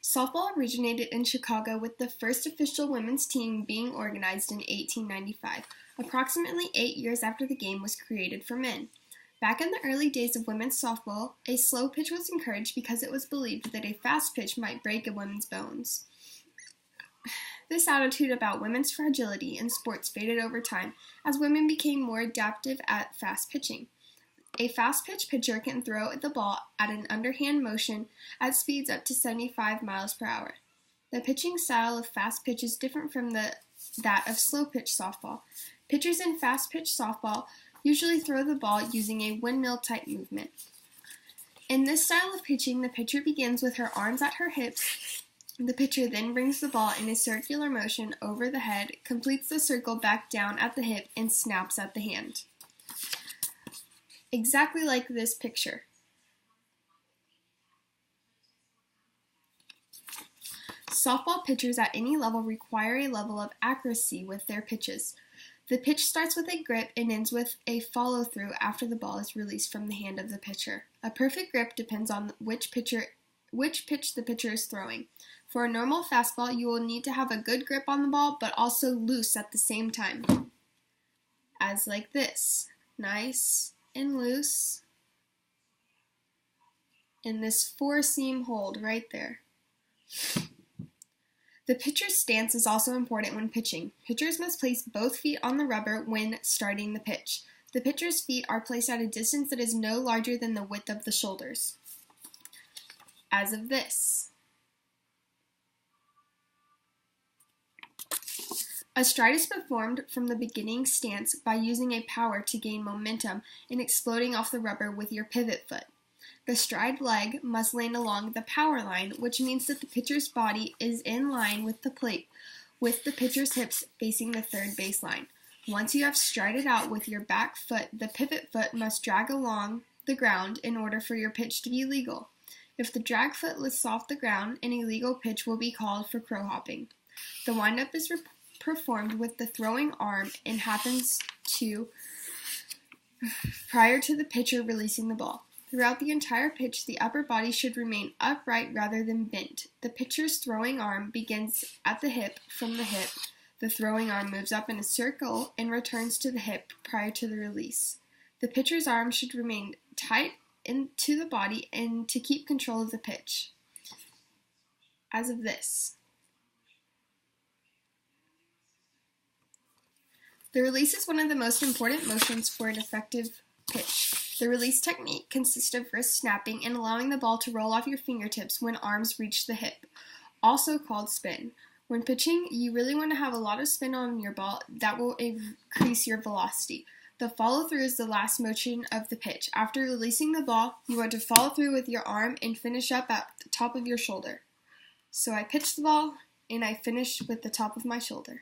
Softball originated in Chicago with the first official women's team being organized in 1895, approximately 8 years after the game was created for men. Back in the early days of women's softball, a slow pitch was encouraged because it was believed that a fast pitch might break a woman's bones. This attitude about women's fragility in sports faded over time as women became more adaptive at fast pitching. A fast pitch pitcher can throw the ball at an underhand motion at speeds up to 75 miles per hour. The pitching style of fast pitch is different from that of slow pitch softball. Pitchers in fast pitch softball usually throw the ball using a windmill type movement. In this style of pitching, the pitcher begins with her arms at her hips. The pitcher then brings the ball in a circular motion over the head, completes the circle back down at the hip, and snaps at the hand. Exactly like this picture. Softball pitchers at any level require a level of accuracy with their pitches. The pitch starts with a grip and ends with a follow-through after the ball is released from the hand of the pitcher. A perfect grip depends on which pitch the pitcher is throwing. For a normal fastball, you will need to have a good grip on the ball, but also loose at the same time. As like this. Nice and loose, and this 4-seam hold right there. The pitcher's stance is also important when pitching. Pitchers must place both feet on the rubber when starting the pitch. The pitcher's feet are placed at a distance that is no larger than the width of the shoulders, as of this. A stride is performed from the beginning stance by using a power to gain momentum and exploding off the rubber with your pivot foot. The stride leg must land along the power line, which means that the pitcher's body is in line with the plate, with the pitcher's hips facing the third baseline. Once you have strided out with your back foot, the pivot foot must drag along the ground in order for your pitch to be legal. If the drag foot lifts off the ground, an illegal pitch will be called for crow hopping. The windup is performed with the throwing arm and happens prior to the pitcher releasing the ball. Throughout the entire pitch, the upper body should remain upright rather than bent. The pitcher's throwing arm begins at the hip. From the hip, the throwing arm moves up in a circle and returns to the hip prior to the release. The pitcher's arm should remain tight into the body and to keep control of the pitch. As of this. The release is one of the most important motions for an effective pitch. The release technique consists of wrist snapping and allowing the ball to roll off your fingertips when arms reach the hip, also called spin. When pitching, you really want to have a lot of spin on your ball. That will increase your velocity. The follow-through is the last motion of the pitch. After releasing the ball, you want to follow through with your arm and finish up at the top of your shoulder. So I pitch the ball and I finish with the top of my shoulder.